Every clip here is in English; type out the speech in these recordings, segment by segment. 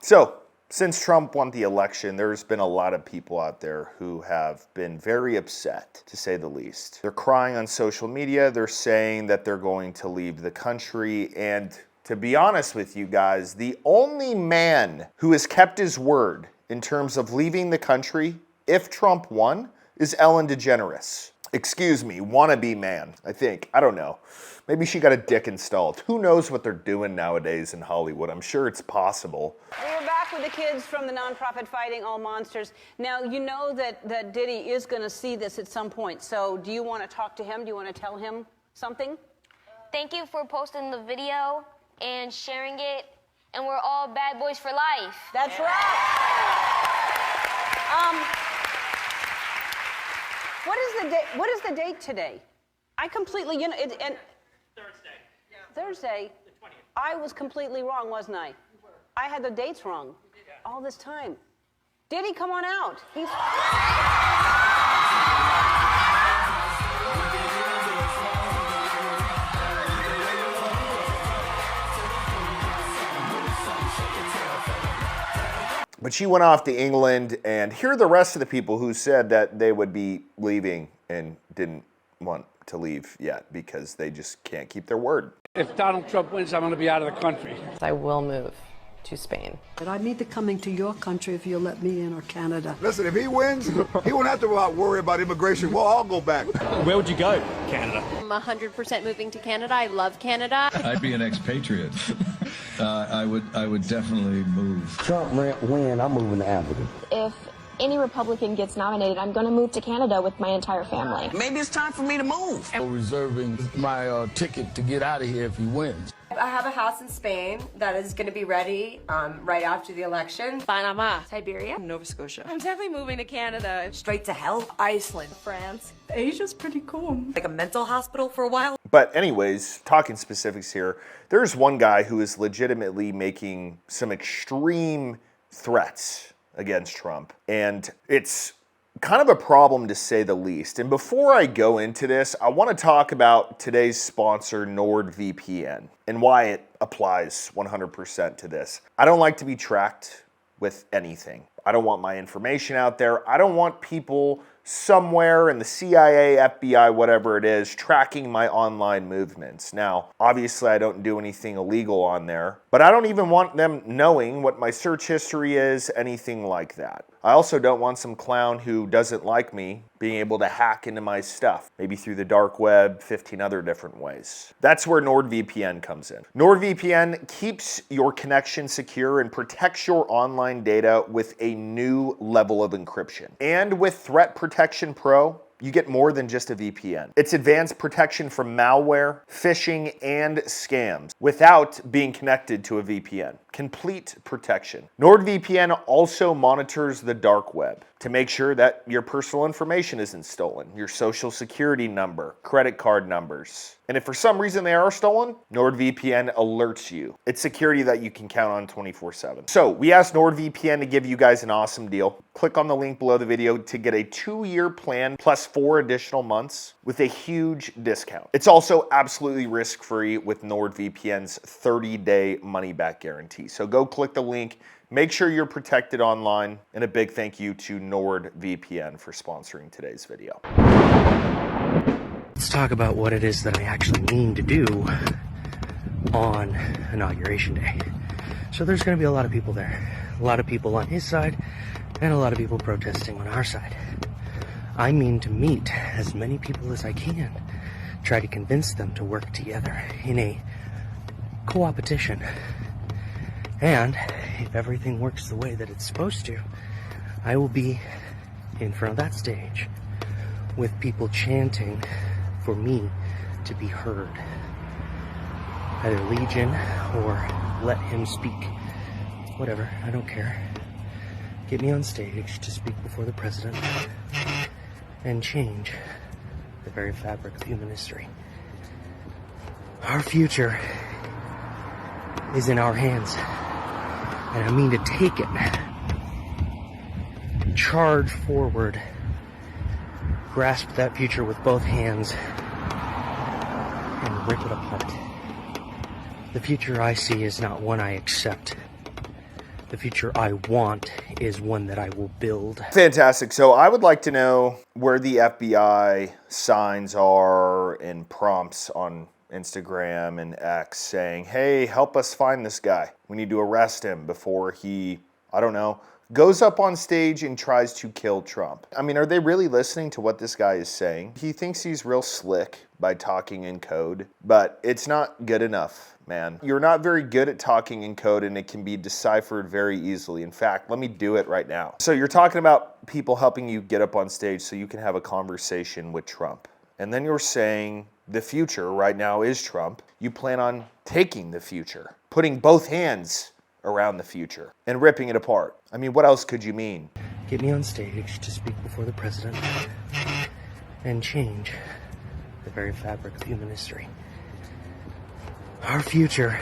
So, since Trump won the election, there's been a lot of people out there who have been very upset, to say the least. They're crying on social media. They're saying that they're going to leave the country. And to be honest with you guys, the only man who has kept his word in terms of leaving the country, if Trump won, is Ellen DeGeneres. Excuse me, wannabe man, I think. I don't know. Maybe she got a dick installed. Who knows what they're doing nowadays in Hollywood? I'm sure it's possible. We're back with the kids from the nonprofit Fighting All Monsters. Now, you know that Diddy is going to see this at some point. So do you want to talk to him? Do you want to tell him something? Thank you for posting the video and sharing it. And we're all bad boys for life. That's right. What is the date today? I completely, and Thursday. Yeah. Thursday. The 20th. I was completely wrong, wasn't I? I had the dates wrong all this time. Diddy, come on out. He's. But she went off to England, and here are the rest of the people who said that they would be leaving and didn't want to leave yet because they just can't keep their word. If Donald Trump wins, I'm going to be out of the country. I will move to Spain. But I'd need to come into your country if you'll let me in, or Canada. Listen, if he wins, he won't have to worry about immigration. We'll all go back. Where would you go? Canada. I'm 100% moving to Canada. I love Canada. I'd be an expatriate. I would definitely move. Trump win, I'm moving to Africa. If any Republican gets nominated, I'm going to move to Canada with my entire family. Maybe it's time for me to move. I'm reserving my ticket to get out of here if he wins. I have a house in Spain that is going to be ready right after the election. Panama. Siberia. Nova Scotia. I'm definitely moving to Canada. Straight to hell. Iceland. France. Asia's pretty cool. Like a mental hospital for a while. But anyways, talking specifics here, there's one guy who is legitimately making some extreme threats against Trump. And it's kind of a problem to say the least. And before I go into this, I want to talk about today's sponsor, NordVPN, and why it applies 100% to this. I don't like to be tracked with anything. I don't want my information out there. I don't want people somewhere in the CIA, FBI, whatever it is, tracking my online movements. Now, obviously I don't do anything illegal on there, but I don't even want them knowing what my search history is, anything like that. I also don't want some clown who doesn't like me being able to hack into my stuff, maybe through the dark web, 15 other different ways. That's where NordVPN comes in. NordVPN keeps your connection secure and protects your online data with a new level of encryption. And with Threat Protection Pro, you get more than just a VPN. It's advanced protection from malware, phishing, and scams without being connected to a VPN. Complete protection. NordVPN also monitors the dark web to make sure that your personal information isn't stolen, your social security number, credit card numbers. And if for some reason they are stolen, NordVPN alerts you. It's security that you can count on 24/7. So we asked NordVPN to give you guys an awesome deal. Click on the link below the video to get a 2-year plan plus 4 additional months with a huge discount. It's also absolutely risk-free with NordVPN's 30-day money-back guarantee. So go click the link. Make sure you're protected online, and a big thank you to NordVPN for sponsoring today's video. Let's talk about what it is that I actually mean to do on Inauguration Day. So there's going to be a lot of people there. A lot of people on his side, and a lot of people protesting on our side. I mean to meet as many people as I can, try to convince them to work together in a co-opetition. And if everything works the way that it's supposed to, I will be in front of that stage with people chanting for me to be heard. Either Legion or let him speak. Whatever, I don't care. Get me on stage to speak before the president and change the very fabric of human history. Our future is in our hands. And I mean to take it, charge forward, grasp that future with both hands, and rip it apart. The future I see is not one I accept. The future I want is one that I will build. Fantastic. So I would like to know where the FBI signs are and prompts on Instagram and X saying, hey, help us find this guy. We need to arrest him before he, I don't know, goes up on stage and tries to kill Trump. I mean, are they really listening to what this guy is saying? He thinks he's real slick by talking in code, but it's not good enough, man. You're not very good at talking in code, and it can be deciphered very easily. In fact, let me do it right now. So you're talking about people helping you get up on stage so you can have a conversation with Trump. And then you're saying the future right now is Trump. You plan on taking the future, putting both hands around the future and ripping it apart. I mean, what else could you mean? Get me on stage to speak before the president and change the very fabric of human history. Our future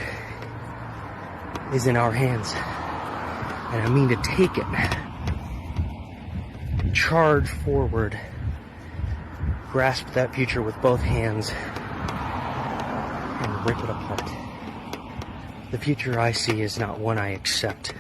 is in our hands, and I mean to take it, charge forward, grasp that future with both hands, and rip it apart. The future I see is not one I accept.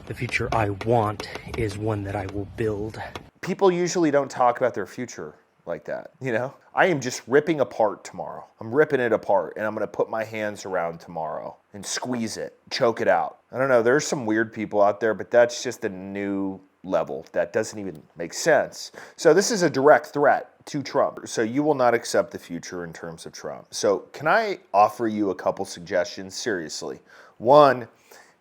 The future I want is one that I will build. People usually don't talk about their future like that, you know? I am just ripping apart tomorrow. I'm ripping it apart, and I'm gonna put my hands around tomorrow and squeeze it, choke it out. I don't know, there's some weird people out there, but that's just a new level. That doesn't even make sense. So this is a direct threat to Trump. So you will not accept the future in terms of Trump. So can I offer you a couple suggestions? Seriously. One,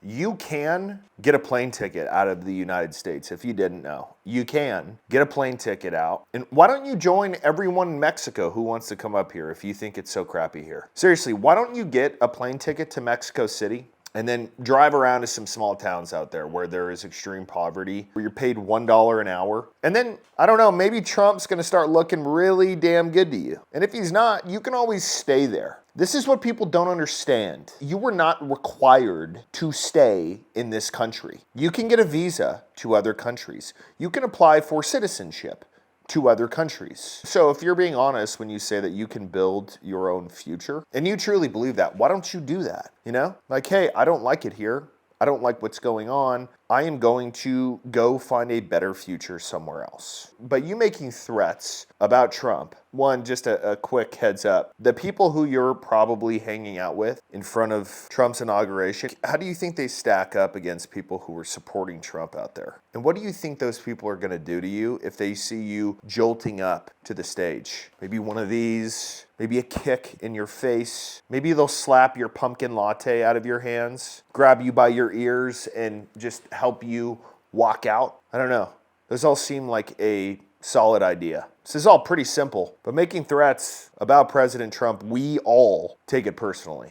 you can get a plane ticket out of the United States if you didn't know. You can get a plane ticket out. And why don't you join everyone in Mexico who wants to come up here if you think it's so crappy here? Seriously, why don't you get a plane ticket to Mexico City and then drive around to some small towns out there where there is extreme poverty, where you're paid $1 an hour. And then, I don't know, maybe Trump's gonna start looking really damn good to you. And if he's not, you can always stay there. This is what people don't understand. You were not required to stay in this country. You can get a visa to other countries. You can apply for citizenship to other countries. So if you're being honest when you say that you can build your own future, and you truly believe that, why don't you do that? You know, like, hey, I don't like it here. I don't like what's going on. I am going to go find a better future somewhere else. But you making threats about Trump, one, just a quick heads up. The people who you're probably hanging out with in front of Trump's inauguration, how do you think they stack up against people who are supporting Trump out there? And what do you think those people are going to do to you if they see you jolting up to the stage? Maybe one of these, maybe a kick in your face. Maybe they'll slap your pumpkin latte out of your hands, grab you by your ears, and just help you walk out. I don't know. Those all seem like a solid idea. This is all pretty simple, but making threats about President Trump, we all take it personally.